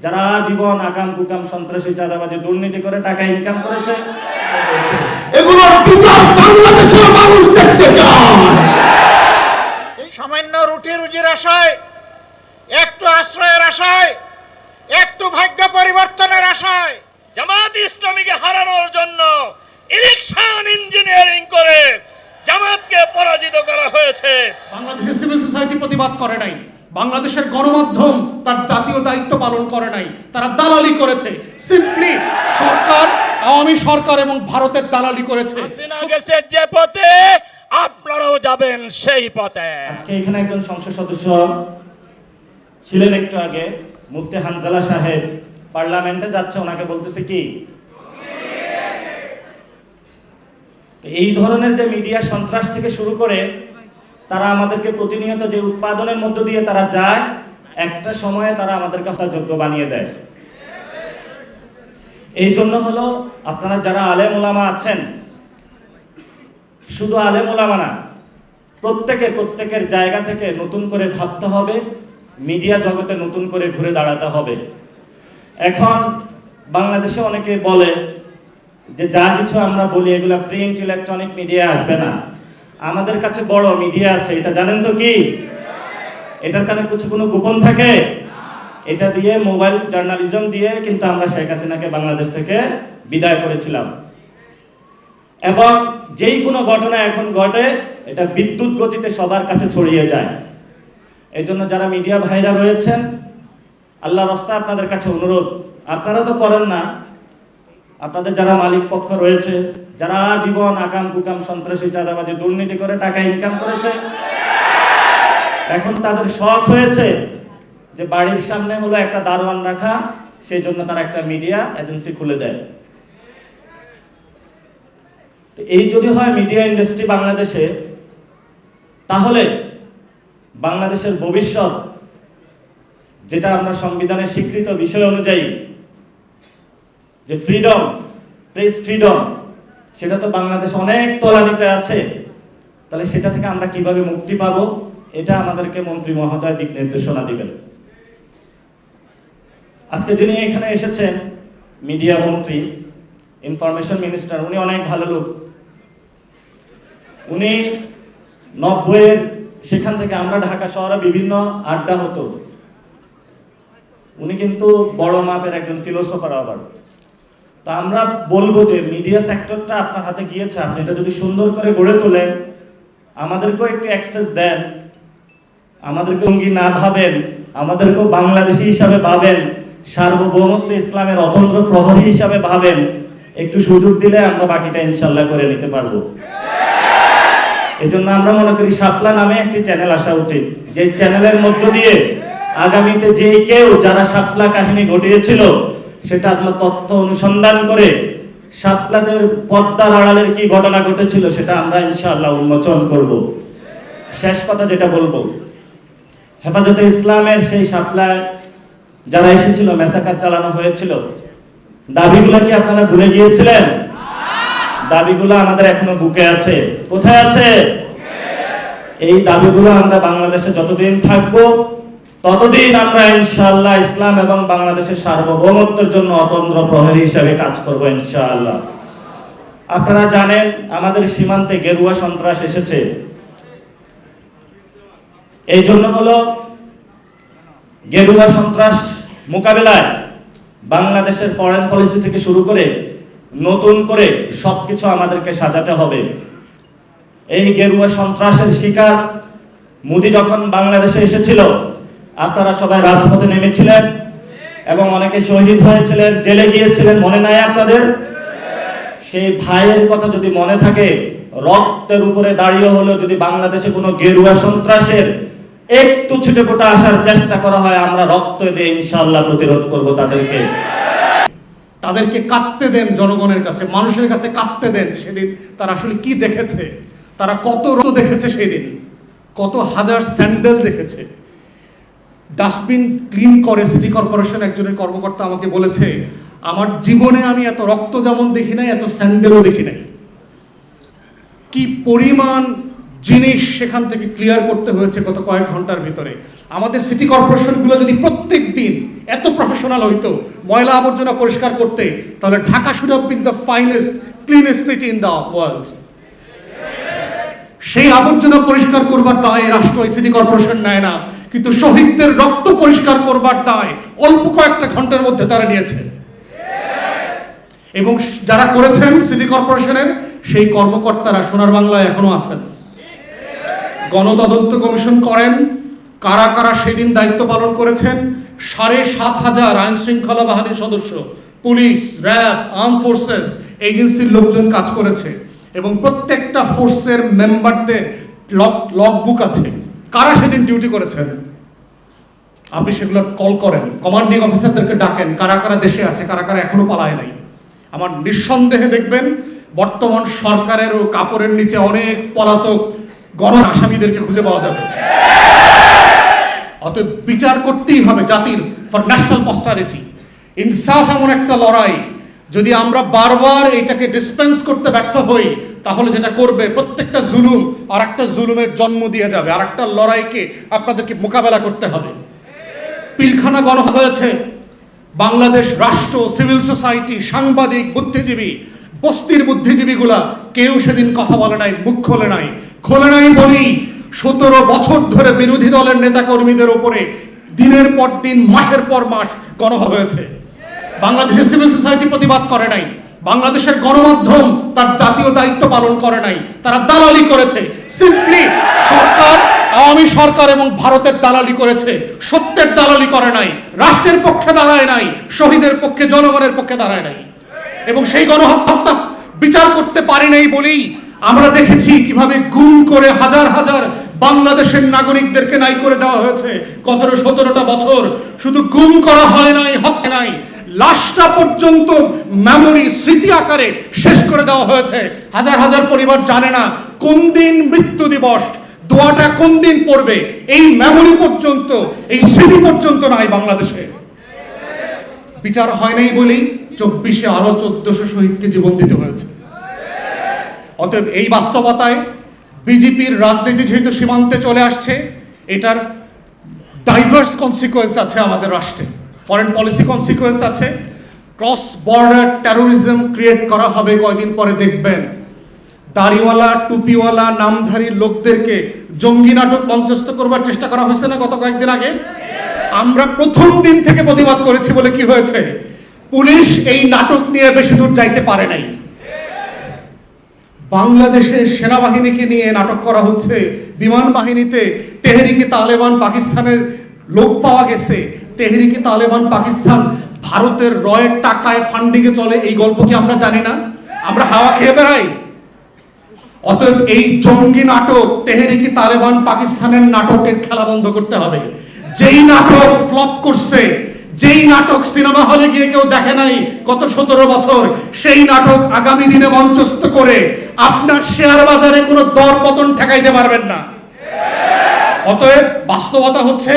যারা জীবন আকাম কুকাম সন্ত্রাসী চাঁদাবাজি দুর্নীতি করে টাকা ইনকাম করেছে, এগুলোর বিচার বাংলাদেশের মানুষ দেখতে চায়। এই সামান্য রুটি রুজির আশায়, একটু আশ্রয়ের আশায়, একটু ভাগ্য পরিবর্তনের আশায় জামাত ইসলামীকে হারানোর জন্য ইলেকশন ইঞ্জিনিয়ারিং করে জামাতকে পরাজিত করা হয়েছে। বাংলাদেশের সিভিল সোসাইটি প্রতিবাদ করে নাই, বাংলাদেশের গণমাধ্যম তার জাতীয় দায়িত্ব পালন করে নাই, তারা দালালি করেছে। সিম্পলি সরকার, আওয়ামী সরকার এবং ভারতের দালালি করেছে। হাসিনা গেছে যে পথে, আপনারাও যাবেন সেই পথে। আজকে এখানে একজন সংসদ সদস্য ছিলেন একটু আগে, মুফতি হানজালা সাহেব পার্লামেন্টে যাচ্ছে, ওনাকে বলতেছে কি এই ধরনের যে মিডিয়া সন্ত্রাস থেকে শুরু করে তারা আমাদেরকে প্রতিনিয়ত যে উৎপাদনের মধ্য দিয়ে তারা যায়, একটা সময়ে তারা আমাদেরকে হত্যাযোগ্য বানিয়ে দেয়। এই জন্য হলো আপনারা যারা আলেম ওলামা আছেন, শুধু আলেম ওলামা না, প্রত্যেকের জায়গা থেকে নতুন করে ভাবতে হবে, মিডিয়া জগতে নতুন করে ঘুরে দাঁড়াতে হবে। এখন বাংলাদেশে অনেকে বলে যে যা কিছু আমরা বলি এগুলা প্রিন্ট ইলেকট্রনিক মিডিয়া আসবে না, আমাদের কাছে বড় মিডিয়া আছে, এটা জানেন তো কি? এটার কারণে কোনো গোপন থাকে? এটা দিয়ে মোবাইল জার্নালিজম দিয়ে কিন্তু আমরা শেখ হাসিনাকে বাংলাদেশ থেকে বিদায় করেছিলাম। এবং যেই কোনো ঘটনা এখন ঘটে এটা বিদ্যুৎ গতিতে সবার কাছে ছড়িয়ে যায়। এই জন্য যারা মিডিয়া ভাইরা রয়েছেন, আল্লাহর রাস্তায় আপনাদের কাছে অনুরোধ, আপনারা তো করেন না, আপনাদের যারা মালিক পক্ষ রয়েছে, যারা জীবন আকাম কুকাম সন্ত্রাসী চাঁদাবাজি দুর্নীতি করে টাকা ইনকাম করেছে, এখন তাদের শখ হয়েছে যে বাড়ির সামনে হলো একটা দারোয়ান রাখা, সেই জন্য তারা একটা মিডিয়া এজেন্সি খুলে দেয়। তো এই যদি হয় মিডিয়া ইন্ডাস্ট্রি বাংলাদেশে, তাহলে বাংলাদেশের ভবিষ্যৎ, যেটা আমরা সংবিধানের স্বীকৃত বিষয় অনুযায়ী যে ফ্রিডম, প্রেস ফ্রিডম, সেটা তো বাংলাদেশ অনেক তলানিতে আছে। তাহলে সেটা থেকে আমরা কিভাবে মুক্তি পাবো, এটা আমাদেরকে মন্ত্রী মহোদয় দিক নির্দেশনা দিবেন। আজকে যিনি এখানে এসেছেন মিডিয়া মন্ত্রী, ইনফরমেশন মিনিস্টার, উনি অনেক ভালো লোক। উনি 90-এর সেখান থেকে আমরা ঢাকা শহরে বিভিন্ন আড্ডা হতো, উনি কিন্তু বড় মাপের একজন ফিলোসফার। আবার তা আমরা বলবো যে মিডিয়া সেক্টরটা আপনার হাতে গিয়েছে, আপনি এটা যদি সুন্দর করে গড়ে তোলেন, আমাদেরকেও একটু অ্যাক্সেস দেন, আমাদেরকে অঙ্গী না ভাবেন, আমাদেরকেও বাংলাদেশি হিসাবে ভাবেন, সার্বভৌমত্ব ইসলামের অতন্ত্র প্রহরী হিসাবে ভাবেন, একটু সুযোগ দিলে আমরা বাকিটা ইনশাল্লাহ করে নিতে পারবো। এজন্য আমরা মনে করি শাপলা নামে একটি চ্যানেল আসা উচিত, যে চ্যানেলের মধ্য দিয়ে আগামীতে যে কেউ যারা শাপলা কাহিনী ঘটিয়েছিল সেটা আপনার তথ্য অনুসন্ধান করে শাপলাদের পর্দার আড়ালের কি ঘটনা ঘটেছিল সেটা আমরা ইনশাআল্লাহ উন্মোচন করব। শেষ কথা যেটা বলবো, হেফাজতে ইসলামের সেই শাপলায় যারা এসেছিল, মেসাকার চালানো হয়েছিল, দাবিগুলো কি আপনারা ভুলে গিয়েছিলেন? দাবিগুলো আমাদের এখনো বুকে আছে। কোথায় আছে? এই দাবিগুলো আমরা বাংলাদেশে যতদিন থাকবো ততদিন আমরা ইনশাআল্লাহ ইসলাম এবং বাংলাদেশের সার্বভৌমত্বের জন্য অতন্ত্র প্রহরী হিসাবে কাজ করব ইনশাআল্লাহ। আপনারা জানেন আমাদের সীমান্তে গেরুয়া সন্ত্রাস এসেছে, এই জন্য হলো গেরুয়া সন্ত্রাস মোকাবেলায় বাংলাদেশের ফরেন পলিসি থেকে শুরু করে নতুন করে সবকিছু আমাদেরকে সাজাতে হবে। এই গেরুয়া সন্ত্রাসের শিকার মোদি যখন বাংলাদেশে এসেছিল, আপনারা সবাই রাজপথে নেমেছিলেন এবং অনেকে শহীদ হয়েছিলেন, জেলে গিয়েছিলেন, মনে নাই আপনাদের? সেই ভাইয়ের কথা যদি মনে থাকে, রক্তের উপরে দাঁড়িয়ে হলো যদি বাংলাদেশে কোনো গেরুয়া সন্ত্রাসের একটু ছিটেফোঁটা আসার চেষ্টা করা হয়, আমরা রক্ত দিয়ে ইনশাআল্লাহ প্রতিরোধ করব তাদেরকে কাঁদতে দেন, জনগণের কাছে, মানুষের কাছে কাঁদতে দেন। সেদিন তারা আসলে কি দেখেছে, তারা কত রক্ত দেখেছে, সেদিন কত হাজার স্যান্ডেল দেখেছে। ডাস্টবিন ক্লিন করে সিটি কর্পোরেশন একজনের কর্মকর্তা আমাকে বলেছে, আমার জীবনে আমি এত রক্ত যেমন দেখি নাই, এত স্যান্ডেলও দেখি নাই। কি পরিমাণ জিনিস সেখান থেকে ক্লিয়ার করতে হয়েছে গত কয়েক ঘন্টার ভিতরে। আমাদের সিটি কর্পোরেশনগুলো যদি প্রত্যেক দিন এত প্রফেশনাল হইতো ময়লা আবর্জনা পরিষ্কার করতে, তাহলে Dhaka should have been the finest cleanest city in the world. সেই আবর্জনা পরিষ্কার করবার দায় রাষ্ট্র এই সিটি কর্পোরেশন নেয় না, কিন্তু শহীদদের রক্ত পরিষ্কার করবার দায় অল্প কয়েকটা ঘন্টার মধ্যে তারা নিয়েছে। এবং যারা করেছেন সিটি কর্পোরেশনের সেই কর্মকর্তারা সোনার বাংলায় এখনো আছেন। গণতদন্ত কমিশন করেন, কারা কারা সেদিন দায়িত্ব পালন করেছেন। ৭,৫০০ আইন শৃঙ্খলা বাহিনীর সদস্য, পুলিশ, র্যাব, আর্ম ফোর্সেস এজেন্সির লোকজন কাজ করেছে এবং প্রত্যেকটা ফোর্সের মেম্বারদের লগবুক আছে, কারা সেদিন ডিউটি করেছেন। আপনি সেগুলো কল করেন, কমান্ডিং অফিসারদেরকে ডাকেন, কারা কারা দেশে আছে, কারা কারা এখনো পালায় নাই। আমার নিঃসন্দেহে দেখবেন বর্তমান সরকারেরও কাপড়ের নিচে অনেক পলাতক গণ আসামিদেরকে খুঁজে পাওয়া যাবে। অতএব বিচার করতেই হবে জাতির, ফর ন্যাশনাল পস্টারিটি। ইনসাফ এমন একটা লড়াই, যদি আমরা বারবার এটাকে ডিসপেন্স করতে ব্যর্থ হই, তাহলে যেটা করবে প্রত্যেকটা জুলুম আর একটা জুলুমের জন্ম দিয়ে যাবে, আর একটা লড়াইকে আপনাদেরকে মোকাবেলা করতে হবে। পিলখানা গণহত্যা হয়েছে, বাংলাদেশ রাষ্ট্র, সিভিল সোসাইটি, সাংবাদিক, বুদ্ধিজীবী, বস্তির বুদ্ধিজীবীগুলা কেউ সেদিন কথা বলে নাই, মুখ খোলে নাই। খোলে নাই বলি 17 বছর ধরে বিরোধী দলের নেতা কর্মীদের উপরে দিনের পর দিন, মাসের পর মাস গণহত্যা হয়েছে। বাংলাদেশের সিভিল সোসাইটি প্রতিবাদ করে নাই, বাংলাদেশের গণমাধ্যম তার জাতীয় দায়িত্ব পালন করে নাই, তারা দালালি করেছে। সিম্পলি সরকার, আওয়ামী সরকার এবং ভারতের দালালি করেছে, সত্যের দালালি করে নাই, রাষ্ট্রের পক্ষে দাঁড়ায় নাই, শহীদের পক্ষে, জনগণের পক্ষে দাঁড়ায় নাই। এবং সেই গণহত্যা বিচার করতে পারি নাই বলেই আমরা দেখেছি কিভাবে গুম করে হাজার হাজার বাংলাদেশের নাগরিকদেরকে নাই করে দেওয়া হয়েছে। 17-17টা বছর শুধু গুম করা হয় নাই, হত্যা নাই, লাশটা পর্যন্ত মেমোরি, স্মৃতি আকারে শেষ করে দেওয়া হয়েছে। হাজার হাজার পরিবার জানে না কোন দিন মৃত্যু দিবস, দোয়াটা কোন দিন পড়বে, এই মেমোরি পর্যন্ত, এই স্মৃতি পর্যন্ত নাই বাংলাদেশে। বিচার হয় নাই বলেই 24-এ আরো 1400 শহীদকে জীবন দিতে হয়েছে। অতএব এই বাস্তবতায় বিজেপির রাজনীতি যেহেতু সীমান্তে চলে আসছে, এটার ডাইভার্স কনসিকুয়েন্স আছে আমাদের রাষ্ট্রে, ফরেন পলিসি কনসিকুয়েন্স আছে, ক্রস বর্ডার টেরোরিজম ক্রিয়েট করা হবে। কয়দিন পরে দেখবেন দাড়িওয়ালা, টুপিওয়ালা, নামধারী লোকদেরকে জঙ্গি নাটক মঞ্চস্থ করবার চেষ্টা করা হয়েছে না গত কয়েকদিন আগে? আমরা প্রথম দিন থেকে প্রতিবাদ করেছি বলে কি হয়েছে? পুলিশ এই নাটক নিয়ে বেশি দূর যাইতে পারে নাই। বাংলাদেশের সেনাবাহিনীকে নিয়ে নাটক করা হচ্ছে, বিমান বাহিনীতে তেহরিকে তালেবান পাকিস্তানের লোক পাওয়া গেছে। তেহরিকে তালেবান পাকিস্তান ভারতের রয়ের টাকায় ফান্ডিংয়ে চলে, এই গল্প কি আমরা জানি না? আমরা হাওয়া খেয়ে বেড়াই? অতএব এই জঙ্গি নাটক, তেহরিকে তালেবান পাকিস্তানের নাটকের খেলা বন্ধ করতে হবে। যেই নাটক ফ্লপ করছে, যেই নাটক সিনেমা হলে গিয়ে কেউ দেখে নাই গত 17 বছর, সেই নাটক আগামী দিনে মঞ্চস্থ করে আপনার শেয়ার বাজারে কোনো দর পতন ঠেকাইতে পারবেন না। অতএব বাস্তবতা হচ্ছে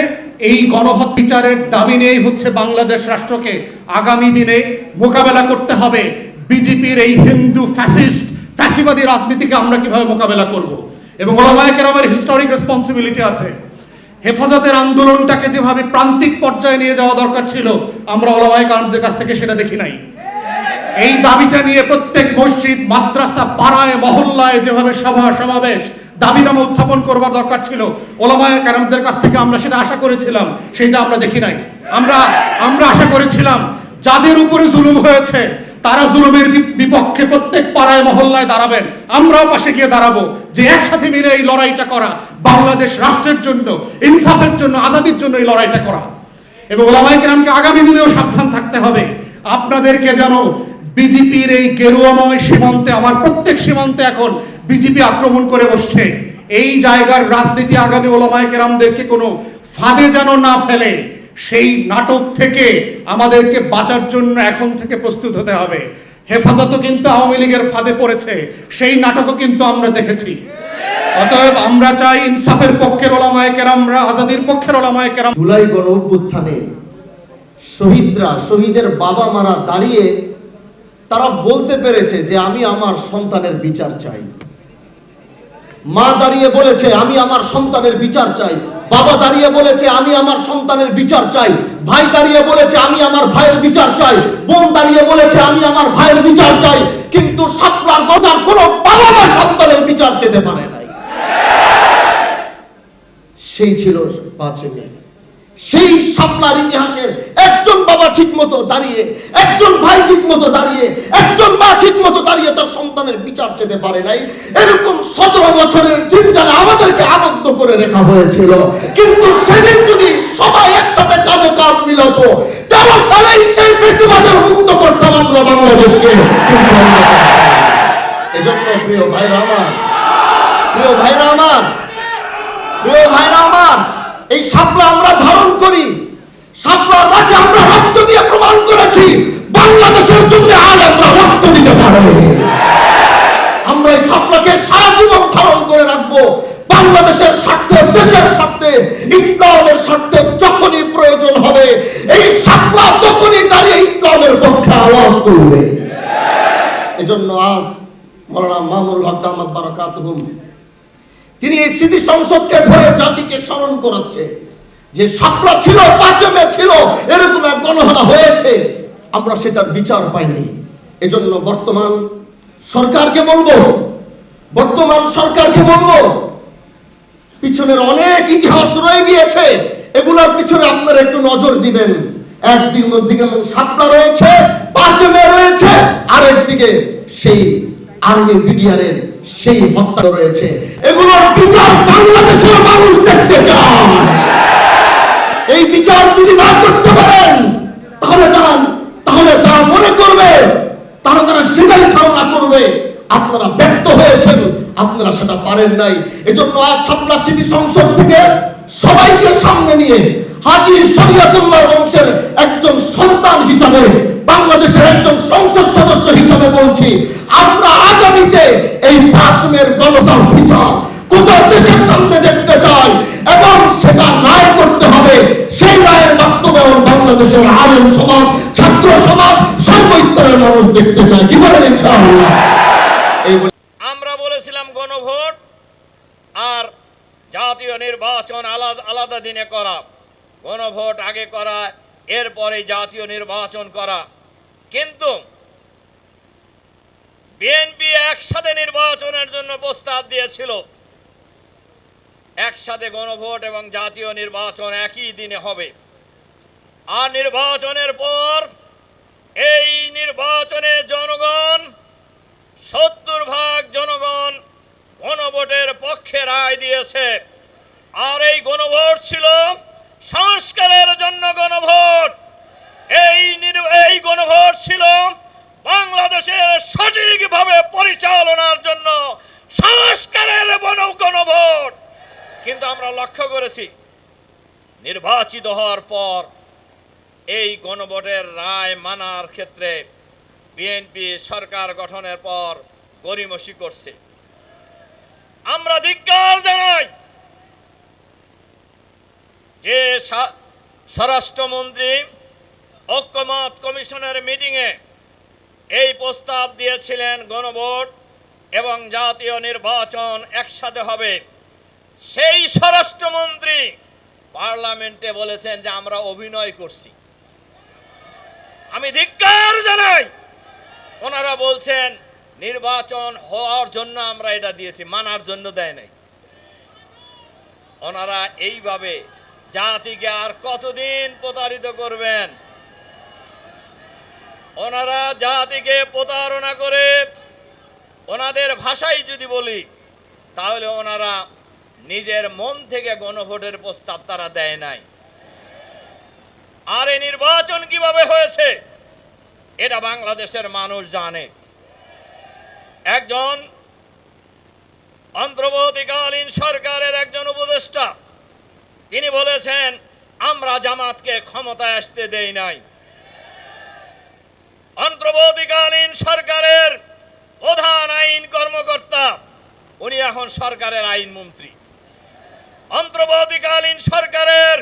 এই গণহত্যা বিচারের দাবি নিয়েই হচ্ছে বাংলাদেশ রাষ্ট্রকে আগামী দিনে মোকাবেলা করতে হবে। বিজেপির এই হিন্দু ফ্যাসিস্ট, ফ্যাসিবাদী রাজনীতিকে আমরা কিভাবে মোকাবেলা করব, এবং ওলামায়ে কেরামের হিস্টোরিক রেসপন্সিবিলিটি আছে। হেফাজতের আন্দোলনটাকে যেভাবে প্রান্তিক পর্যায়ে নিয়ে যাওয়া দরকার ছিল, আমরা ওলামায়ে কেরামদের কাছ থেকে সেটা দেখি নাই। এই দাবিটা নিয়ে প্রত্যেক মসজিদ, মাদ্রাসা, পাড়ায়, মহল্লায় যেভাবে সভা সমাবেশ, দাবিনামা উত্থাপন করবার দরকার ছিল, ওলামায়ে কেরামদের কাছ থেকে আমরা সেটা আশা করেছিলাম, সেটা আমরা দেখি নাই। আমরা আশা করেছিলাম যাদের উপরে জুলুম হয়েছে তারা জুলুমের বিপক্ষে প্রত্যেক পাড়ায় মহল্লায় দাঁড়াবেন, আমরাও পাশে গিয়ে দাঁড়াবো, যে একসাথে মিলে এই লড়াইটা করা, বাংলাদেশ রাষ্ট্রের জন্য, ইনসাফের জন্য, আজাদির জন্য এই লড়াইটা করা। এবং ওলামায়ে কেরামকে আগামী দিনেও সাবধান থাকতে হবে। আপনাদেরকে যেন বিজেপির এই গেরুয়াময় সীমান্তে, আমার প্রত্যেক সীমান্তে এখন বিজেপি আক্রমণ করে বসছে, এই জায়গার রাজনীতি আগামী ওলামায়ে কেরামদেরকে কোনো ফাঁদে যেন না ফেলে, সেই নাটক থেকে আমাদেরকে বাঁচার জন্য এখন থেকে প্রস্তুত হতে হবে। হেফাজতও কিন্তু আওয়ামী লীগের ফাঁদে পড়েছে, সেই নাটকও কিন্তু আমরা দেখেছি। অতএব আমরা চাই ইনসাফের পক্ষের ওলামায়ে কেরামরা, আজাদির পক্ষের ওলামায়ে কেরাম। জুলাই গণ অভ্যুত্থানে শহীদরা, শহীদের বাবা মারা দাঁড়িয়ে তারা বলতে পেরেছে যে আমি আমার সন্তানের বিচার চাই। মা দাঁড়িয়ে বলেছে আমি আমার সন্তানের বিচার চাই। বাবা দাঁড়িয়ে বলেছে আমি আমার সন্তানের বিচার চাই, ভাই দাঁড়িয়ে বলেছে আমি আমার ভাইয়ের বিচার চাই, বোন দাঁড়িয়ে বলেছে আমি আমার ভাইয়ের বিচার চাই, কিন্তু শাপলার গজার কোনো বাবা মা সন্তানের বিচার চেতে পারে নাই। সেই ছিল 5 মে। সেই শাপলার ইতিহাসের একজন বাবা ঠিক মতো দাঁড়িয়ে, একজন ভাই ঠিক মতো দাঁড়িয়ে, একজন মা ঠিক মতো দাঁড়িয়ে তার সন্তানের বিচার চেতে পারে নাই। এরকম 17 বছরের জিনজালে আমাদেরকে আবদ্ধ করে রাখা হয়েছিল। কিন্তু সেদিন যদি সবাই একসাথে কাঁধে কাঁধ মিলাতো, 13 সালেই সেই ফেসিবাদের মুক্ত করতাম আমরা বাংলাদেশকে। এজন্য প্রিয় ভাইরা আমার, প্রিয় ভাইরা আমার, প্রিয় ভাইরা আমার, এই শাপলা আমরা ধারণ করি। শাপলার রাতে আমরা রক্ত দিয়ে প্রমাণ করেছি বাংলাদেশের জন্য আজ আমরা রক্ত দিতে পারব। আমরা এই শাপলাকে সারা জীবন ধারণ করে রাখবো। বাংলাদেশের স্বার্থে, দেশের স্বার্থে, ইসলামের স্বার্থে যখনই প্রয়োজন হবে এই শাপলা তখনই দাঁড়িয়ে ইসলামের পক্ষে আওয়াজ তুলবে। এজন্য আজ মাওলানা মামুনুল হক দামাত বারাকাতুহুম তিনি এই স্মৃতি সংসদকে ধরে জাতিকে স্মরণ করাচ্ছে যে শাপলা ছিল, 5 মে ছিল, এরকম এক গণহত্যা হয়েছে, আমরা সেটার বিচার পাইনি। এজন্য বর্তমান সরকারকে বলবো পিছনের অনেক ইতিহাস রয়ে গিয়েছে, এগুলোর পিছনে আপনারা একটু নজর দিবেন। একদিকে শাপলা রয়েছে, 5 মে রয়েছে, আরেকদিকে সেই আর্মি বিডিআরের সেই হত্যা রয়েছে। এগুলোর বিচার বাংলাদেশের মানুষ দেখতে চায়। এই বিচার যদি না করতে পারেন তাহলে তারা মনে করবে, তারা সেটাই ধারণা করবে আপনারা ব্যর্থ হয়েছেন, আপনারা সেটা পারেন নাই। এজন্য আজ শাপলা স্মৃতি সংসদ থেকে সবাইকে সামনে নিয়ে হাজী শরীয়তুল্লাহ বংশের একজন সন্তান হিসাবে, বাংলাদেশের একজন সংসদ সদস্য হিসাবে বলছি, আমরা আগামীতে এই 5 মের গণহত্যার বিচার গোটা দেশের সামনে দেখতে চাই এবং সেটা রায় করতে হবে। সেই রায়ের বাস্তবায়ন বাংলাদেশের আলেম সমাজ, ছাত্র সমাজ, সর্বস্তরের মানুষ দেখতে চায়। কি বলেন ইনশাআল্লাহ? আমরা বলেছিলাম গণভোট আর জাতীয় নির্বাচন আলাদা আলাদা দিনে করা, গণভোট আগে করা, এরপরে জাতীয় নির্বাচন করা। কিন্তু বিএনপি একসাথে নির্বাচনের জন্য প্রস্তাব দিয়েছিল, একসাথে গণভোট এবং জাতীয় নির্বাচন একই দিনে হবে। আর নির্বাচনের পর এই নির্বাচনে জনগণ 70% জনগণ গণভোটের পক্ষে রায় দিয়েছে। আর এই গণভোট ছিল সংস্কারের জন্য গণভোট। এই গণভোট ছিল বাংলাদেশের সঠিকভাবে পরিচালনার জন্য সংস্কারের গণভোট। কিন্তু আমরা লক্ষ্য করেছি নির্বাচিত হওয়ার পর এই গণভোটের রায় মানার ক্ষেত্রে বিএনপি সরকার গঠনের পর গড়িমসি করছে। আমরা ধিক্কার জানাই যে স্বরাষ্ট্রমন্ত্রী ঐক্যমত কমিশনের মিটিংয়ে এই প্রস্তাব দিয়েছিলেন গণভোট এবং জাতীয় নির্বাচন একসাথে হবে। সেই স্বরাষ্ট্রমন্ত্রী পার্লামেন্টে বলেছেন যে আমরা অভিনয় করছি। আমি ধিক্কার জানাই, ওনারা বলছেন নির্বাচন হওয়ার জন্য আমরা এটা দিয়েছি, মানার জন্য দেয় নাই। ওনারা এইভাবে জাতিকে আর কতদিন প্রতারিত করবেন? ওনারা জাতিকে প্রতারণা করে, ওনাদের ভাষায় যদি বলি তাহলে ওনারা নিজের মন থেকে গণভোটের প্রস্তাব তারা দেয় নাই। আর এই নির্বাচন কিভাবে হয়েছে এটা বাংলাদেশের মানুষ জানে। একজন অন্তর্বর্তীকালীন সরকারের একজন উপদেষ্টা তিনি বলেছেন আমরা জামাতকে ক্ষমতায় আসতে দেই নাই। অন্তর্বর্তীকালীন সরকারের প্রধান আইন কর্মকর্তা উনি এখন সরকারের আইনমন্ত্রী। অন্তর্বর্তীকালীন সরকারের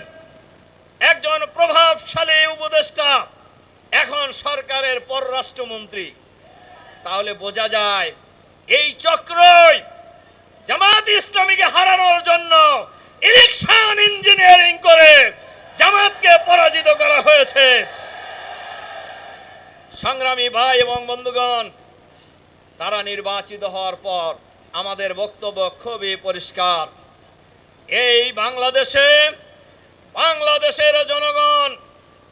একজন প্রভাবশালী উপদেষ্টা এখন সরকারের পররাষ্ট্রমন্ত্রী। তাহলে বোঝা যায় এই চক্রই জামাত ইসলামীকে হারানোর জন্য ইলেকশন ইঞ্জিনিয়ারিং করে জামাতকে পরাজিত করা হয়েছে। সংগ্রামী ভাই এবং বন্ধুগণ, তারা নির্বাচিত হওয়ার পর আমাদের বক্তব্য খুবই পরিষ্কার। এই বাংলাদেশের জনগণ,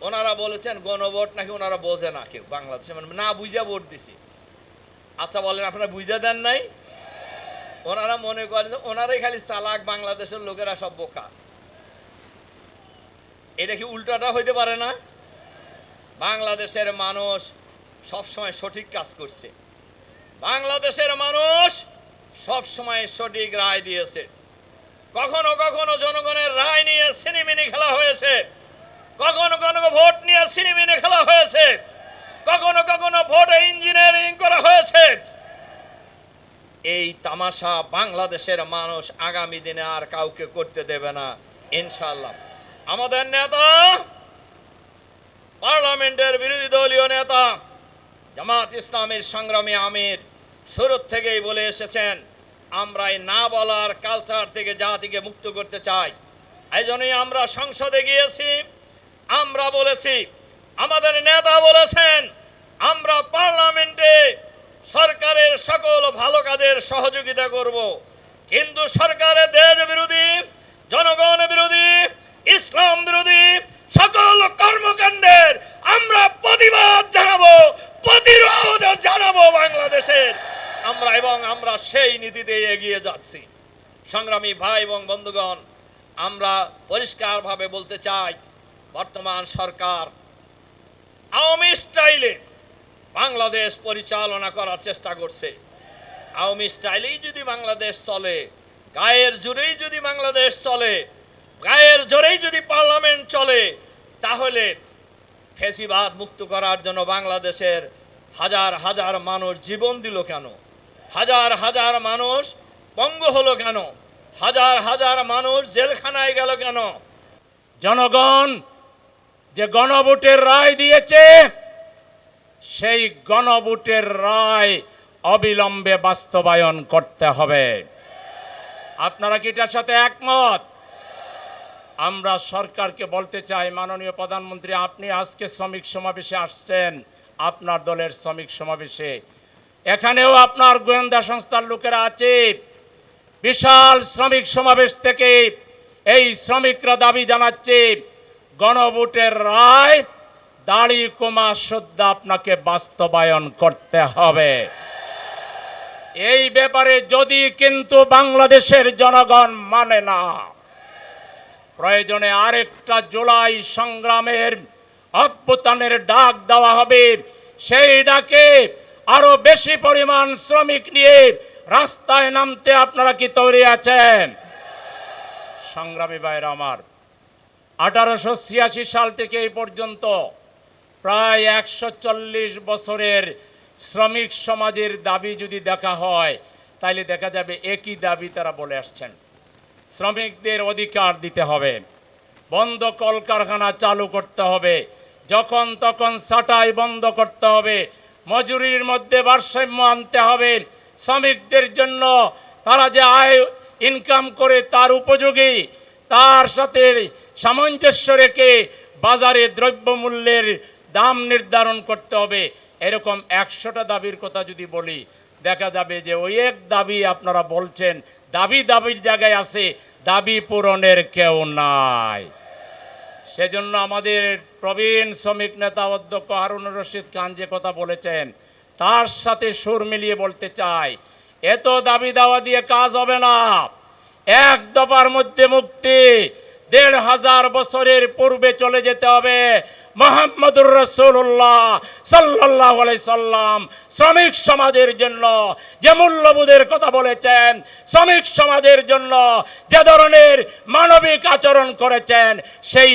ওনারা বলেছেন গণভোট নাকি ওনারা বোঝে না, কেউ বাংলাদেশে মানে না বুঝে ভোট দিছে। আচ্ছা বলেন, আপনারা বুঝে দেন নাই? ওনারা মনে করেন ওনারাই খালি চালাক, বাংলাদেশের লোকেরা সব বোকা। এটা কি উল্টাটা হইতে পারে না? বাংলাদেশের মানুষ সবসময় সঠিক কাজ করছে, বাংলাদেশের মানুষ সবসময় সঠিক রায় দিয়েছে। কখনো কখনো জনগণের রায় নিয়ে সিনেমিনি খেলা হয়েছে, কখনো কখনো ভোট নিয়ে সিনেমিনি খেলা হয়েছে, কখনো কখনো ভোটে ইঞ্জিনিয়ারিং করা হয়েছে। এই তামাশা বাংলাদেশের মানুষ আগামী দিনে আর কাউকে করতে দেবে না ইনশাআল্লাহ। আমাদের নেতা, পার্লামেন্টের বিরোধী দলীয় নেতা, জামাত ইসলামের সংগ্রামী আমির শুরু থেকেই বলে এসেছেন, আমরা এই না বলার কালচার থেকে জাতিকে মুক্ত করতে চাই। এই জন্যই আমরা সংসদে গিয়েছি, আমরা বলেছি, আমাদের নেতা বলেছেন, আমরা পার্লামেন্টে সরকারের সকল ভালো কাজের সহযোগিতা করব, কিন্তু সরকারের দেশ বিরোধী, জনগণ বিরোধী, ইসলাম বিরোধী সকল কর্মকাণ্ডের আমরা প্রতিবাদ জানাবো, প্রতিরোধ জানাবো বাংলাদেশের। আমরা সেই নীতিতে এগিয়ে যাচ্ছি। সংগ্রামী ভাই এবং বন্ধুগণ, আমরা পরিষ্কারভাবে বলতে চাই, বর্তমান সরকার আওয়ামী স্টাইলে বাংলাদেশ পরিচালনা করার চেষ্টা করছে। আওয়ামী স্টাইলেই যদি বাংলাদেশ চলে, গায়ের জোরেই যদি বাংলাদেশ চলে, গায়ের জোরেই যদি পার্লামেন্ট চলে, তাহলে ফ্যাসিবাদ মুক্ত করার জন্য বাংলাদেশের হাজার হাজার মানুষ জীবন দিল কেন? হাজার হাজার মানুষ পঙ্গু হলো কেন? হাজার হাজার মানুষ জেলখানায় গেল কেন? জনগণ যে গণভোটের রায় দিয়েছে, সেই গণভোটের রায় অবিলম্বে বাস্তবায়ন করতে হবে। আপনারা কি এটার সাথে একমত? আমরা সরকারকে বলতে চাই, মাননীয় প্রধানমন্ত্রী, আপনি আজকে শ্রমিক সমাবেশে আসছেন, আপনার দলের শ্রমিক সমাবেশে, এখানেও আপনার গোয়েন্দা সংস্থার লোকেরা আছে। বিশাল শ্রমিক সমাবেশ থেকে এই শ্রমিকরা দাবি জানাচ্ছে, গণভোটের রায় দাড়ি কমা সুদ্ধা আপনাকে বাস্তবায়ন করতে হবে। এই ব্যাপারে যদি কিন্তু বাংলাদেশের জনগণ মানে না, প্রয়োজনে আরেকটা জুলাই সংগ্রামের অভ্যুত্থানের ডাক দেওয়া হবে। সেই ডাকে আরো বেশি পরিমাণ শ্রমিক নিয়ে রাস্তায় নামতে আপনারা কি তৈরি আছেন? সংগ্রামী ভাইরা আমার, 1886 সাল থেকে এই পর্যন্ত প্রায় 140 বছরের শ্রমিক সমাজের দাবি যদি দেখা হয়, তাইলে দেখা যাবে একই দাবি তারা বলে আসছেন। শ্রমিকদের অধিকার দিতে হবে, বন্ধ কলকারখানা চালু করতে হবে, যখন তখন ছাঁটাই বন্ধ করতে হবে, মজুরির মধ্যে ভারসাম্য আনতে হবে, শ্রমিকদের জন্য তারা যে আয় ইনকাম করে তার উপযোগী, তার সাথে সামঞ্জস্য রেখে বাজারে দ্রব্যমূল্যের দাম নির্ধারণ করতে হবে। এরকম 100টা দাবির কথা যদি বলি, দেখা যাবে যে ওই এক দাবি আপনারা বলছেন, দাবির জায়গায় আছে, দাবি পূরণের কেউ নাই। সেজন্য আমাদের প্রবীণ শ্রমিক নেতা অধ্যক্ষ হারুনুর রশিদ খান যে কথা বলেছেন, তার সাথে সুর মিলিয়ে বলতে চাই, এত দাবি দাওয়া দিয়ে কাজ হবে না। এক দফার মধ্যে মুক্তি, 1500 বছরের পূর্বে চলে যেতে হবে। মুহাম্মদুর রাসূলুল্লাহ সাল্লাল্লাহু আলাইহি সাল্লাম শ্রমিক সমাজের জন্য যে মূল্যবোধের কথা বলেছেন, শ্রমিক সমাজের জন্য যে ধরনের মানবিক আচরণ করেছেন, সেই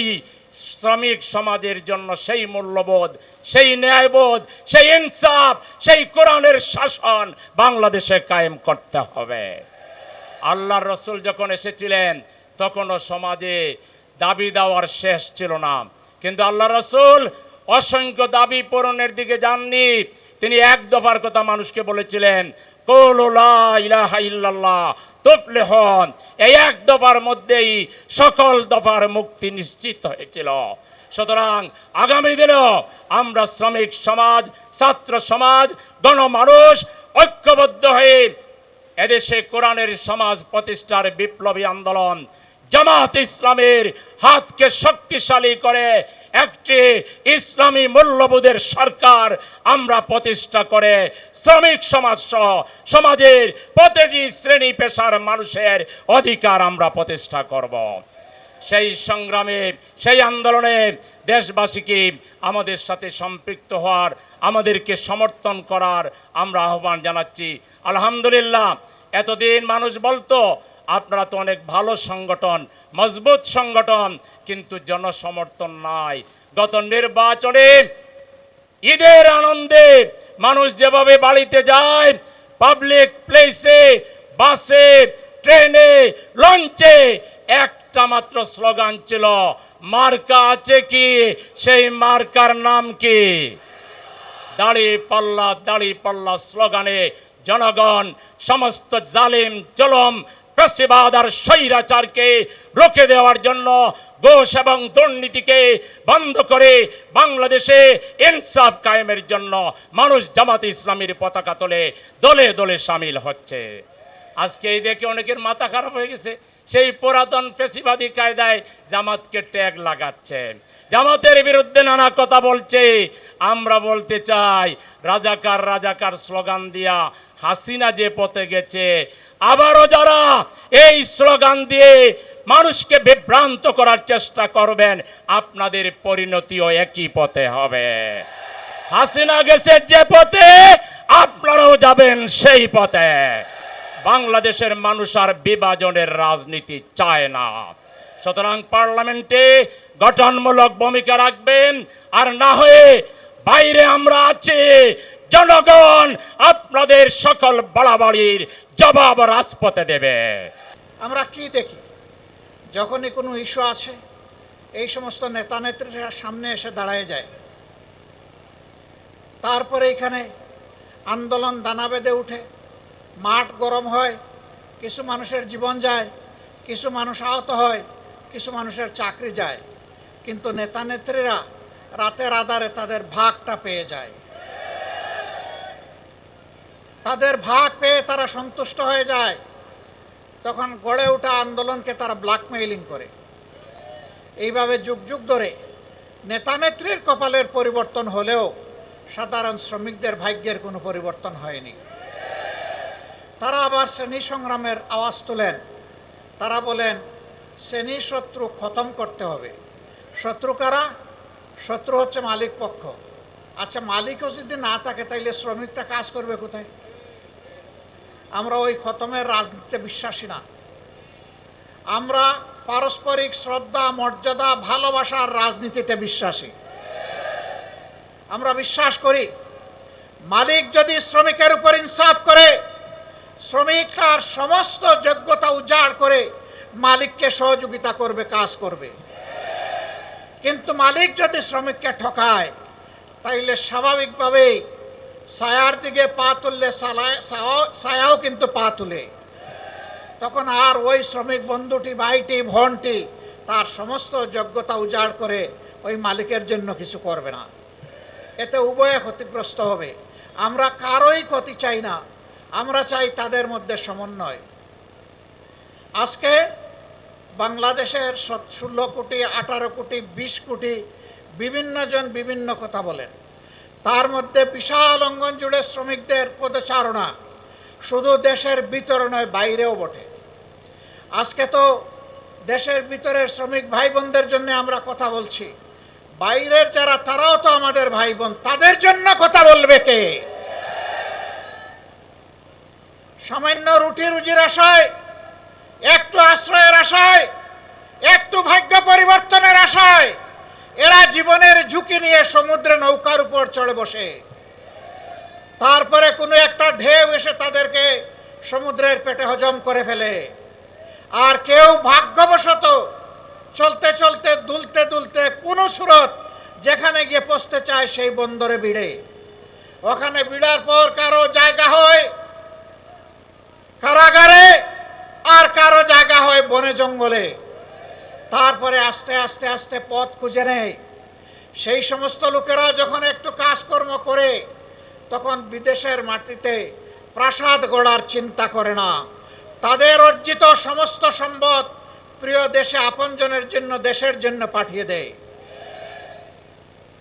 শ্রমিক সমাজের জন্য সেই মূল্যবোধ, সেই ন্যায়বোধ, সেই ইনসাফ, সেই কোরআনের শাসন বাংলাদেশে কায়েম করতে হবে। আল্লাহর রাসূল যখন এসেছিলেন, তখনও সমাজে দাবি দেওয়ার শেষ ছিল না, কিন্তু আল্লাহ রাসূল অসংখ্য দাবি পূরণের দিকে যাননি। তিনি এক দফার কথা মানুষকে বলেছিলেন, কুলু লা ইলাহা ইল্লাল্লাহ তুফলিহুন, এই এক দফার মধ্যেই সকল দফার মুক্তি নিশ্চিত হয়েছিল। সুতরাং আগামী দিনেও আমরা শ্রমিক সমাজ, ছাত্র সমাজ, গণমানুষ ঐক্যবদ্ধ হয়ে এদেশে কোরআনের সমাজ প্রতিষ্ঠার বিপ্লবী আন্দোলন, জামাত ইসলামের হাতকে শক্তিশালী করে একটি ইসলামী মূল্যবোধের সরকার আমরা প্রতিষ্ঠা করে শ্রমিক সমাজ সহ সমাজের প্রতিটি শ্রেণী পেশার মানুষের অধিকার আমরা প্রতিষ্ঠা করব। সেই সংগ্রামে, সেই আন্দোলনে দেশবাসীকে আমাদের সাথে সম্পৃক্ত হওয়ার, আমাদেরকে সমর্থন করার আমরা আহ্বান জানাচ্ছি। আলহামদুলিল্লাহ, এতদিন মানুষ বলতো আপনারা তো অনেক ভালো সংগঠন, মজবুত সংগঠন, কিন্তু জনসমর্থন নাই। গত নির্বাচনে ঈদের আনন্দে মানুষ যেভাবে বাড়িতে যায়, পাবলিক প্লেসে, বাসে, ট্রেনে, লঞ্চে একটা মাত্র স্লোগান ছিল, মার্কা আছে কি? সেই মার্কার নাম কি? দাঁড়িপাল্লা, দাঁড়িপাল্লা স্লোগানে জনগণ সমস্ত জালিম, জুলুম, ফ্যাসিবাদ আর স্বৈরাচারকে রুখে দেওয়ার জন্য, ঘুষ এবং দুর্নীতিকে বন্ধ করে বাংলাদেশে ইনসাফ কায়েমের জন্য মানুষ জামাতে ইসলামীর পতাকা তোলে, দলে দলে সামিল হচ্ছে। আজকে এই দেখে অনেকের মাথা খারাপ হয়ে গেছে। সেই পুরাতন ফ্যাসিবাদী কায়দায় জামাতকে ট্যাগ লাগাচ্ছে, জামাতের বিরুদ্ধে নানা কথা বলছে। আমরা বলতে চাই, রাজাকার রাজাকার স্লোগান দিয়া হাসিনা যে পথে গেছে, আবারও যারা এই স্লোগান দিয়ে মানুষকে বিভ্রান্ত করার চেষ্টা করবেন, আপনাদের পরিণতিও একই পথে হবে। হাসিনা গেছে যে পথে, আপনারাও যাবেন সেই পথে। বাংলাদেশের মানুষ আর বিভাজনের রাজনীতি চায় না। সুতরাং পার্লামেন্টে গঠনমূলক ভূমিকা রাখবেন, আর না হয়ে বাইরে আমরা আছি। জনগণ আপনাদের সকল বাড়াবাড়ির জবাব রাজপথে দেবে। আমরা কি দেখি, যখনই কোনো ইস্যু আছে এই সমস্ত নেতা নেত্রীরা সামনে এসে দাঁড়ায় যায়, তারপরে এখানে আন্দোলন দানা বেঁধে উঠে, মাঠ গরম হয়, কিছু মানুষের জীবন যায়, কিছু মানুষ আহত হয়, কিছু মানুষের চাকরি যায়, কিন্তু নেতা নেত্রীরা রাতের আধারে তাদের ভাগটা পেয়ে যায়। তাদের ভাগ পেয়ে তারা সন্তুষ্ট হয়ে যায়। তখন গড়ে ওঠা আন্দোলনকে তারা ব্ল্যাকমেইলিং করে। এইভাবে যুগ যুগ ধরে নেতা নেত্রীর কপালের পরিবর্তন হলেও সাধারণ শ্রমিকদের ভাগ্যের কোনো পরিবর্তন হয়নি। তারা আবার শ্রেণী সংগ্রামের আওয়াজ তোলেন। তারা বলেন শ্রেণী শত্রু খতম করতে হবে। শত্রু কারা? শত্রু হচ্ছে মালিক পক্ষ। আচ্ছা, মালিকও যদি না থাকে তাইলে শ্রমিকটা কাজ করবে কোথায়? আমরা ওই খতমের রাজনীতিতে বিশ্বাসী না। আমরা পারস্পরিক শ্রদ্ধা, মর্যাদা, ভালোবাসার রাজনীতিতে বিশ্বাসী। আমরা বিশ্বাস করি মালিক যদি শ্রমিকের উপর ইনসাফ করে, শ্রমিক তার সমস্ত যোগ্যতা উজাড় করে মালিককে সহযোগিতা করবে, কাজ করবে। কিন্তু মালিক যদি শ্রমিককে ঠকায়, তাইলে স্বাভাবিকভাবেই ছায়ার দিকে পা তুললে ছায়াও কিন্তু পা তুলে। তখন আর ওই শ্রমিক বন্ধুটি, ভাইটি, বোনটি তার সমস্ত যোগ্যতা উজাড় করে ওই মালিকের জন্য কিছু করবে না। এতে উভয়ে ক্ষতিগ্রস্ত হবে। আমরা কারোই ক্ষতি চাই না, আমরা চাই তাদের মধ্যে সমন্বয়। আজকে বাংলাদেশের 16 কোটি, 18 কোটি, 20 কোটি বিভিন্ন জন বিভিন্ন কথা বলেন। তার মধ্যে বিশাল অঙ্গন জুড়ে শ্রমিকদের পদচারণা শুধু দেশের ভিতরে নয়, বাইরেও বটে। আজকে তো দেশের ভিতরের শ্রমিক ভাই বোনদের জন্য আমরা কথা বলছি, বাইরের যারা তারাও তো আমাদের ভাই বোন, তাদের জন্য কথা বলবে কে? সামান্য রুটি রুজির আশায়, একটু আশ্রয়ের আশায়, একটু ভাগ্য পরিবর্তনের আশায় এরা জীবনের ঝুঁকি নিয়ে সমুদ্রে নৌকার উপর চড়ে বসে। তারপরে কোনো একটা ঢেউ এসে তাদেরকে সমুদ্রের পেটে হজম করে ফেলে। আর কেউ ভাগ্যবশত চলতে চলতে, দুলতে দুলতে কোনো সুরত যেখানে গিয়ে পৌঁছতে চায় সেই বন্দরে ভিড়ে। ওখানে ভিড়ার পর কারো জায়গা হয় কারাগারে, হয় বনে জঙ্গলে, তারপরে আস্তে আস্তে আস্তে পথ খুঁজে নেয়। সেই সমস্ত লোকেরা যখন একটু কাজকর্ম করে, তখন বিদেশের মাটিতে প্রাসাদ গড়ার চিন্তা করে না। তাদের অর্জিত সমস্ত সম্পদ প্রিয় দেশে আপনজনের জন্য, দেশের জন্য পাঠিয়ে দেয়।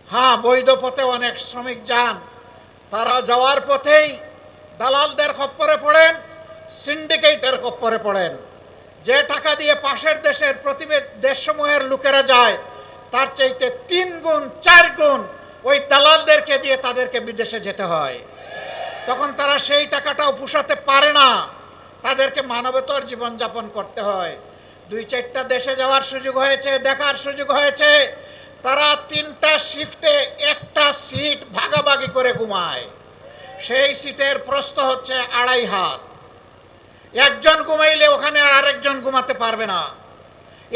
হ্যাঁ, বৈধ পথে অনেক শ্রমিক যান, তারা যাওয়ার পথেই দালালদের খপ্পরে পড়েন, সিন্ডিকেটের খপ্পরে পড়েন। যে টাকা দিয়ে পাশের দেশের দেশসমূহের লোকেরা যায়, তার চাইতে 3 গুণ 4 গুণ ওই দালালদেরকে দিয়ে তাদেরকে বিদেশে যেতে হয়। তখন তারা সেই টাকাটাও পুষাতে পারে না, তাদেরকে মানবেতর জীবনযাপন করতে হয়। 2-4টা দেশে যাওয়ার সুযোগ হয়েছে, দেখার সুযোগ হয়েছে, তারা 3টা শিফটে 1টা সিট ভাগাভাগি করে ঘুমায়। সেই সিটের প্রস্থ হচ্ছে 2.5 হাত। একজন ঘুমাইলে ওখানে আর আরেকজন ঘুমাতে পারবে না।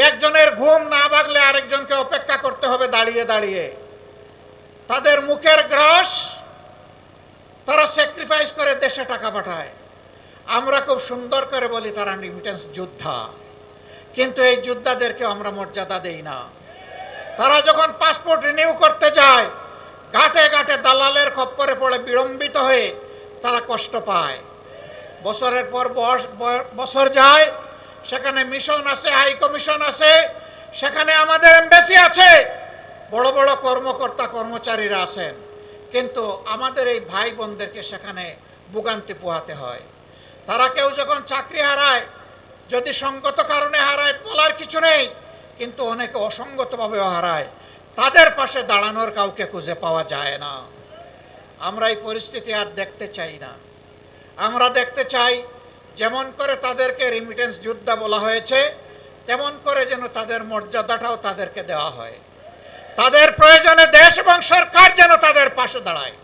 একজনের ঘুম না ভাগলে আরেকজনকে অপেক্ষা করতে হবে দাঁড়িয়ে দাঁড়িয়ে। তাদের মুখের গ্রাস তারা স্যাক্রিফাইস করে দেশে টাকা পাঠায়। আমরা খুব সুন্দর করে বলি তারা রিমিটেন্স যোদ্ধা, কিন্তু এই যোদ্ধাদেরকে আমরা মর্যাদা দেই না। তারা যখন পাসপোর্ট রিনিউ করতে যায়, ঘাটে ঘাটে দালালের খপ্পরে পড়ে বিড়ম্বিত হয়ে তারা কষ্ট পায়। বছরের পর বছর যায়, সেখানে মিশন আছে, হাই কমিশন আছে, সেখানে আমাদের এমবাসি আছে, বড় বড় কর্মকর্তা কর্মচারীরা আছেন, কিন্তু আমাদের এই ভাই বোনদেরকে সেখানে ভোগান্তি পোহাতে হয়। তারা কেউ যখন চাকরি হারায়, যদি সঙ্গত কারণে হারায় বলার কিছু নেই, কিন্তু অনেকে অসঙ্গতভাবেও হারায়, তাদের পাশে দাঁড়ানোর কাউকে খুঁজে পাওয়া যায় না। আমরা এই পরিস্থিতি আর দেখতে চাই না। আমরা দেখতে চাই যেমন করে তাদেরকে রিমিটেন্স যোদ্ধা বলা হয়েছে, তেমন করে যেন তাদের মর্যাদাটাও তাদেরকে দেওয়া হয়। তাদের প্রয়োজনে দেশ এবং সরকার যেন তাদের পাশে দাঁড়ায়।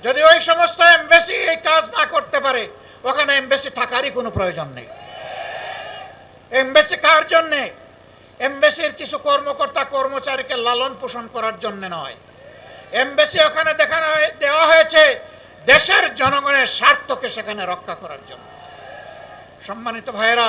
যদি ওই সমস্ত এমবাসি এই কাজ না করতে পারে, ওখানে এমবাসি থাকারই কোনো প্রয়োজন নেই। এমবাসি কার জন্যে? এমবাসির কিছু কর্মকর্তা কর্মচারীকে লালন পোষণ করার জন্য নয়। এমবাসি ওখানে দেওয়া হয়েছে দেশের জনগণের স্বার্থকে সেখানে রক্ষা করার জন্য। সম্মানিত ভাইয়েরা,